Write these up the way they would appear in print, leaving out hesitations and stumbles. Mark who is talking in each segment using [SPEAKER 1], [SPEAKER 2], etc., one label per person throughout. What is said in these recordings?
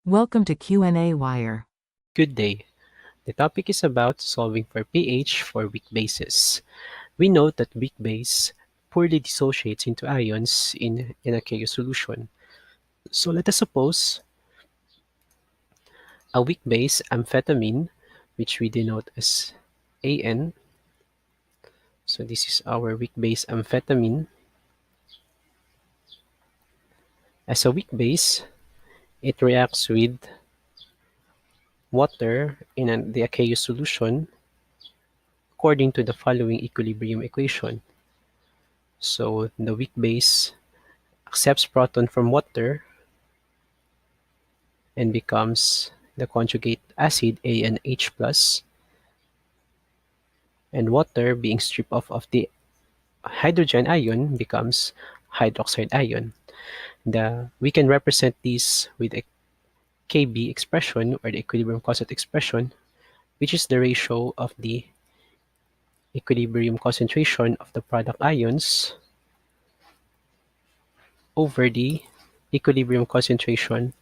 [SPEAKER 1] Welcome to Q&A Wire.
[SPEAKER 2] Good day. The topic is about solving for pH for weak bases. We note that weak base poorly dissociates into ions in a aqueous solution. So let us suppose a weak base amphetamine, which we denote as AN. So this is our weak base amphetamine. As a weak base, it reacts with water in the aqueous solution according to the following equilibrium equation. So the weak base accepts proton from water and becomes the conjugate acid ANH plus, and water being stripped off of the hydrogen ion becomes hydroxide ion. We can represent this with a Kb expression, or the equilibrium constant expression, which is the ratio of the equilibrium concentration of the product ions over the equilibrium concentration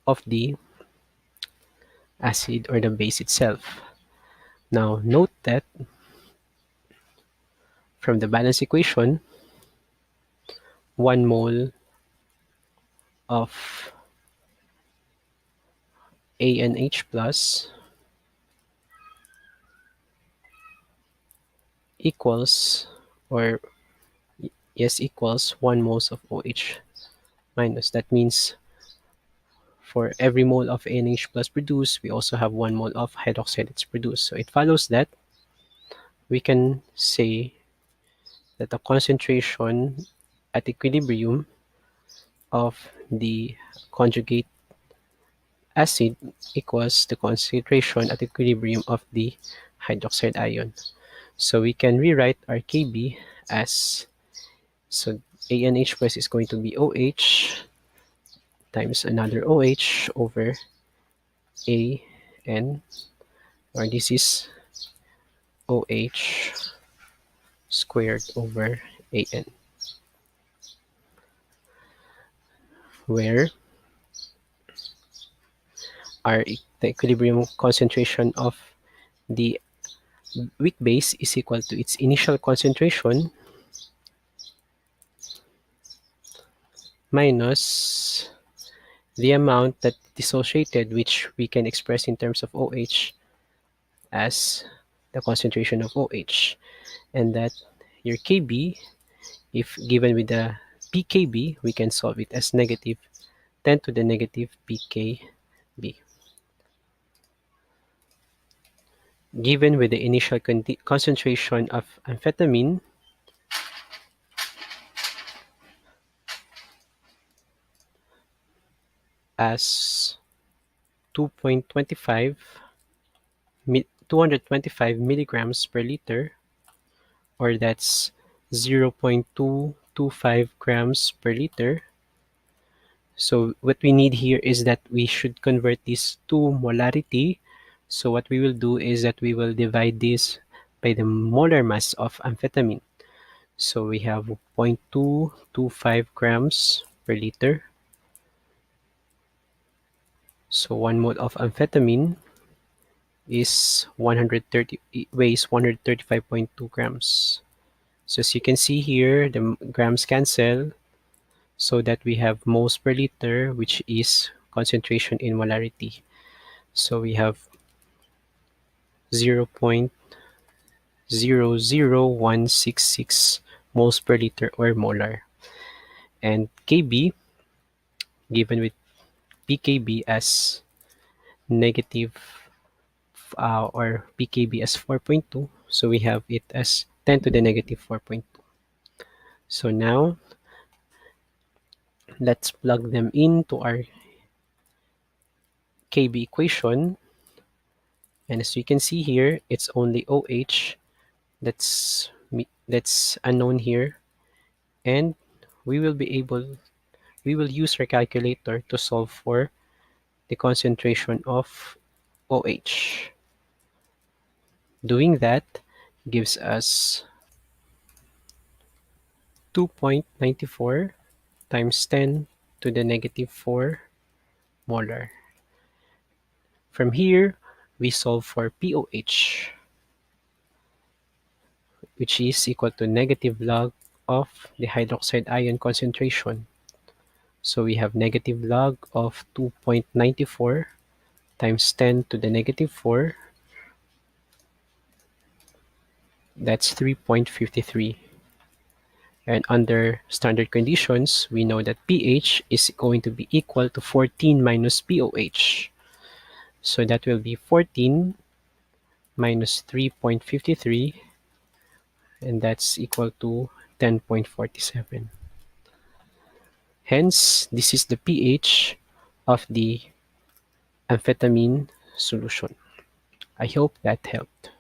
[SPEAKER 2] of the acid or the base itself. Now note that from the balance equation, 1 mole of ANH plus equals, or yes, equals 1 moles of OH minus. That means for every mole of ANH plus produced, we also have 1 mole of hydroxide that's produced. So it follows that we can say that the concentration at equilibrium of the conjugate acid equals the concentration at equilibrium of the hydroxide ion. So we can rewrite our Kb as, so ANH plus is going to be OH times another OH over AN, or this is OH squared over AN, where the equilibrium concentration of the weak base is equal to its initial concentration minus the amount that dissociated, which we can express in terms of OH as the concentration of OH, and that your Kb, if given with the pKb, we can solve it as negative 10 to the negative pKb. Given with the initial concentration of amphetamine as 225 milligrams per liter, or that's 0.225 grams per liter. So what we need here is that we should convert this to molarity. So what we will do is that we will divide this by the molar mass of amphetamine. So we have 0.225 grams per liter. So 1 mole of amphetamine is weighs 135.2 grams. So as you can see here, the grams cancel, so that we have moles per liter, which is concentration in molarity. So we have 0.00166 moles per liter, or molar. And Kb, given with pKb as negative, or pKb as 4.2, so we have it as 10 to the negative 4.2. So now let's plug them into our Kb equation, and as you can see here, it's only OH that's unknown here, and we will use our calculator to solve for the concentration of OH. Doing that gives us 2.94 times 10 to the negative 4 molar. From here, we solve for POH, which is equal to negative log of the hydroxide ion concentration. So we have negative log of 2.94 times 10 to the negative 4. That's 3.53. And under standard conditions, we know that pH is going to be equal to 14 minus POH. So that will be 14 minus 3.53, and that's equal to 10.47. Hence, this is the pH of the amphetamine solution. I hope that helped.